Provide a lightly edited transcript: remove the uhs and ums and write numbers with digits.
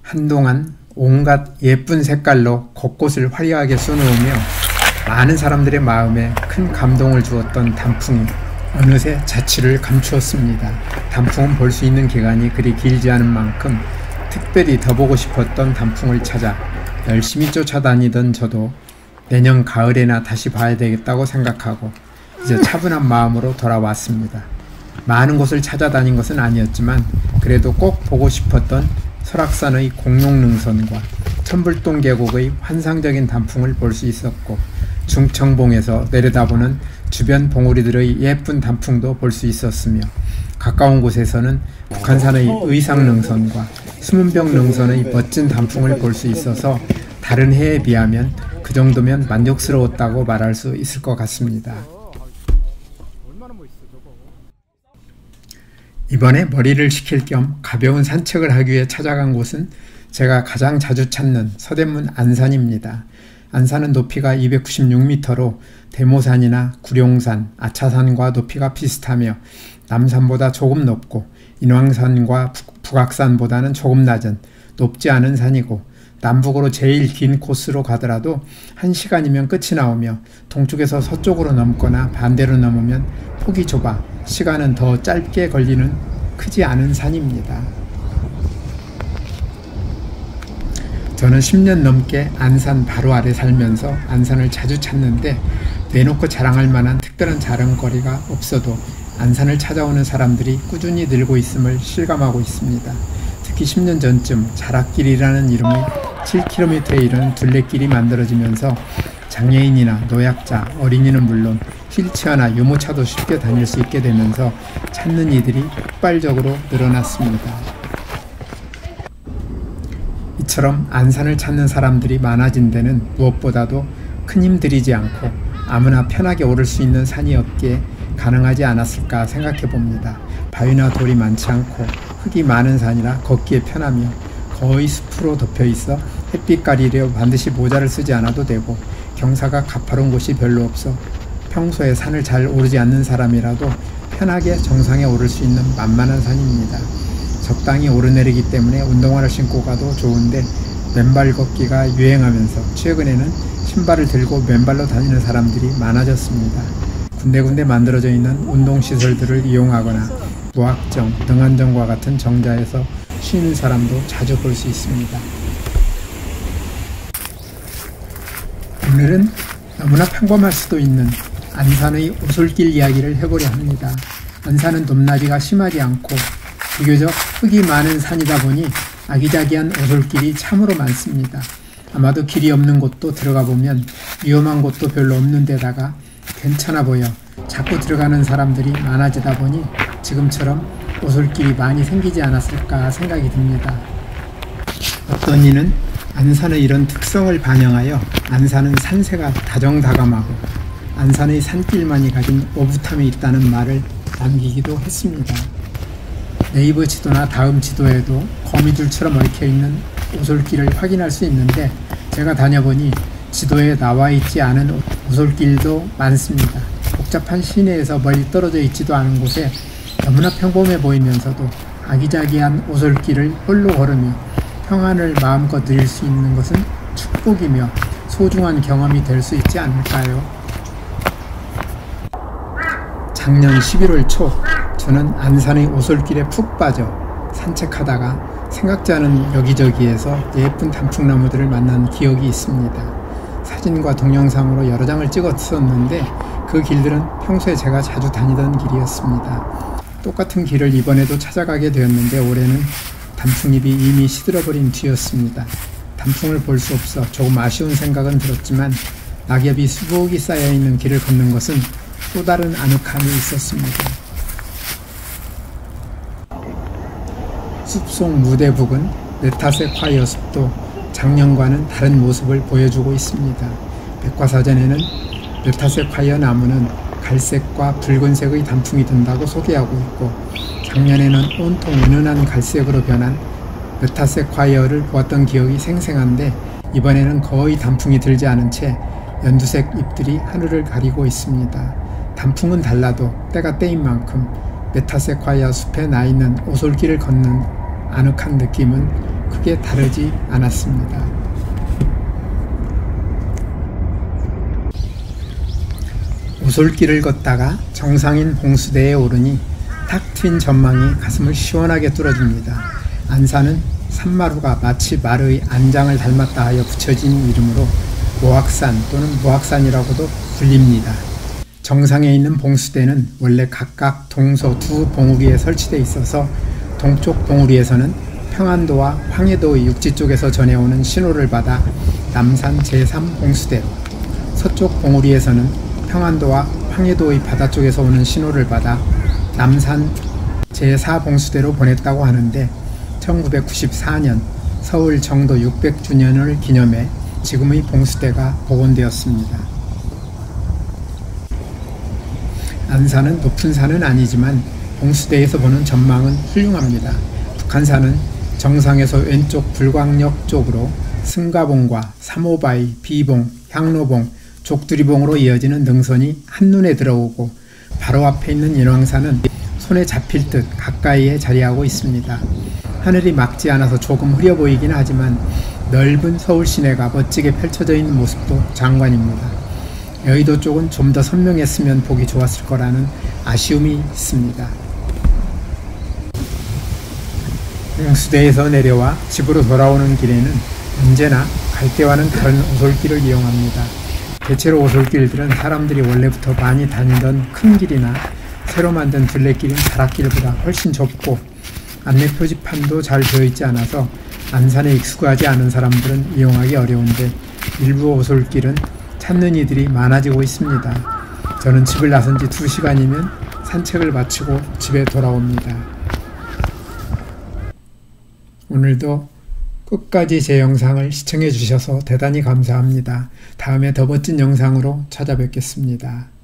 한동안 온갖 예쁜 색깔로 곳곳을 화려하게 쏘놓으며 많은 사람들의 마음에 큰 감동을 주었던 단풍이 어느새 자취를 감추었습니다. 단풍은 볼 수 있는 기간이 그리 길지 않은 만큼 특별히 더 보고 싶었던 단풍을 찾아 열심히 쫓아다니던 저도 내년 가을에나 다시 봐야 되겠다고 생각하고 이제 차분한 마음으로 돌아왔습니다. 많은 곳을 찾아다닌 것은 아니었지만 그래도 꼭 보고 싶었던 설악산의 공룡능선과 천불동 계곡의 환상적인 단풍을 볼 수 있었고 중청봉에서 내려다보는 주변 봉우리들의 예쁜 단풍도 볼 수 있었으며 가까운 곳에서는 북한산의 의상능선과 수문병능선의 멋진 단풍을 볼 수 있어서 다른 해에 비하면 그 정도면 만족스러웠다고 말할 수 있을 것 같습니다. 이번에 머리를 식힐 겸 가벼운 산책을 하기 위해 찾아간 곳은 제가 가장 자주 찾는 서대문 안산입니다. 안산은 높이가 296m로 대모산이나 구룡산, 아차산과 높이가 비슷하며 남산보다 조금 높고 인왕산과 북악산보다는 조금 낮은 높지 않은 산이고 남북으로 제일 긴 코스로 가더라도 1시간이면 끝이 나오며 동쪽에서 서쪽으로 넘거나 반대로 넘으면 폭이 좁아 시간은 더 짧게 걸리는 크지 않은 산입니다. 저는 10년 넘게 안산 바로 아래 살면서 안산을 자주 찾는데 내놓고 자랑할 만한 특별한 자랑거리가 없어도 안산을 찾아오는 사람들이 꾸준히 늘고 있음을 실감하고 있습니다. 특히 10년 전쯤 자락길이라는 이름의 7km에 이르는 둘레길이 만들어지면서 장애인이나 노약자, 어린이는 물론 휠체어나 유모차도 쉽게 다닐 수 있게 되면서 찾는 이들이 폭발적으로 늘어났습니다. 이처럼 안산을 찾는 사람들이 많아진 데는 무엇보다도 큰 힘 들이지 않고 아무나 편하게 오를 수 있는 산이었기에 가능하지 않았을까 생각해 봅니다. 바위나 돌이 많지 않고 흙이 많은 산이라 걷기에 편하며 거의 숲으로 덮여 있어 햇빛 가리려 반드시 모자를 쓰지 않아도 되고 경사가 가파른 곳이 별로 없어 평소에 산을 잘 오르지 않는 사람이라도 편하게 정상에 오를 수 있는 만만한 산입니다. 적당히 오르내리기 때문에 운동화를 신고 가도 좋은데 맨발 걷기가 유행하면서 최근에는 신발을 들고 맨발로 다니는 사람들이 많아졌습니다. 군데군데 만들어져 있는 운동시설들을 이용하거나 무학정, 등한정과 같은 정자에서 쉬는 사람도 자주 볼 수 있습니다. 오늘은 너무나 평범할 수도 있는 안산의 오솔길 이야기를 해보려 합니다. 안산은 높낮이가 심하지 않고 비교적 흙이 많은 산이다 보니 아기자기한 오솔길이 참으로 많습니다. 아마도 길이 없는 곳도 들어가 보면 위험한 곳도 별로 없는 데다가 괜찮아 보여 자꾸 들어가는 사람들이 많아지다 보니 지금처럼 오솔길이 많이 생기지 않았을까 생각이 듭니다. 어떤 이는 안산의 이런 특성을 반영하여 안산은 산세가 다정다감하고 안산의 산길만이 가진 오붓함이 있다는 말을 남기기도 했습니다. 네이버 지도나 다음 지도에도 거미줄처럼 얽혀있는 오솔길을 확인할 수 있는데 제가 다녀보니 지도에 나와 있지 않은 오솔길도 많습니다. 복잡한 시내에서 멀리 떨어져 있지도 않은 곳에 너무나 평범해 보이면서도 아기자기한 오솔길을 홀로 걸으며 평안을 마음껏 누릴 수 있는 것은 축복이며 소중한 경험이 될 수 있지 않을까요? 작년 11월 초 저는 안산의 오솔길에 푹 빠져 산책하다가 생각지 않은 여기저기에서 예쁜 단풍나무들을 만난 기억이 있습니다. 사진과 동영상으로 여러 장을 찍었었는데 그 길들은 평소에 제가 자주 다니던 길이었습니다. 똑같은 길을 이번에도 찾아가게 되었는데 올해는 단풍잎이 이미 시들어버린 뒤였습니다. 단풍을 볼 수 없어 조금 아쉬운 생각은 들었지만 낙엽이 수북이 쌓여있는 길을 걷는 것은 또 다른 아늑함이 있었습니다. 숲속 무대북은 메타세 콰이어 숲도 작년과는 다른 모습을 보여주고 있습니다. 백과사전에는 메타세 콰이어 나무는 갈색과 붉은색의 단풍이 든다고 소개하고 있고 작년에는 온통 은은한 갈색으로 변한 메타세 콰이어를 보았던 기억이 생생한데 이번에는 거의 단풍이 들지 않은 채 연두색 잎들이 하늘을 가리고 있습니다. 단풍은 달라도 때가 때인 만큼 메타세콰이아 숲에 나있는 오솔길을 걷는 아늑한 느낌은 크게 다르지 않았습니다. 오솔길을 걷다가 정상인 봉수대에 오르니 탁 트인 전망이 가슴을 시원하게 뚫어줍니다. 안산은 산마루가 마치 말의 안장을 닮았다 하여 붙여진 이름으로 모악산 또는 무악산이라고도 불립니다. 정상에 있는 봉수대는 원래 각각 동서 두 봉우리에 설치되어 있어서 동쪽 봉우리에서는 평안도와 황해도의 육지 쪽에서 전해오는 신호를 받아 남산 제3봉수대로, 서쪽 봉우리에서는 평안도와 황해도의 바다 쪽에서 오는 신호를 받아 남산 제4봉수대로 보냈다고 하는데 1994년 서울 정도 600주년을 기념해 지금의 봉수대가 복원되었습니다. 안산은 높은 산은 아니지만 봉수대에서 보는 전망은 훌륭합니다. 북한산은 정상에서 왼쪽 불광역 쪽으로 승가봉과 삼오바이, 비봉, 향로봉, 족두리봉으로 이어지는 능선이 한눈에 들어오고 바로 앞에 있는 인왕산은 손에 잡힐 듯 가까이에 자리하고 있습니다. 하늘이 맑지 않아서 조금 흐려 보이긴 하지만 넓은 서울 시내가 멋지게 펼쳐져 있는 모습도 장관입니다. 여의도 쪽은 좀 더 선명했으면 보기 좋았을 거라는 아쉬움이 있습니다. 봉수대에서 내려와 집으로 돌아오는 길에는 언제나 갈 때와는 다른 오솔길을 이용합니다. 대체로 오솔길들은 사람들이 원래부터 많이 다니던 큰 길이나 새로 만든 둘레길인 가락길보다 훨씬 좁고 안내 표지판도 잘 되어있지 않아서 안산에 익숙하지 않은 사람들은 이용하기 어려운데 일부 오솔길은 찾는 이들이 많아지고 있습니다. 저는 집을 나선 지 2시간이면 산책을 마치고 집에 돌아옵니다. 오늘도 끝까지 제 영상을 시청해 주셔서 대단히 감사합니다. 다음에 더 멋진 영상으로 찾아뵙겠습니다.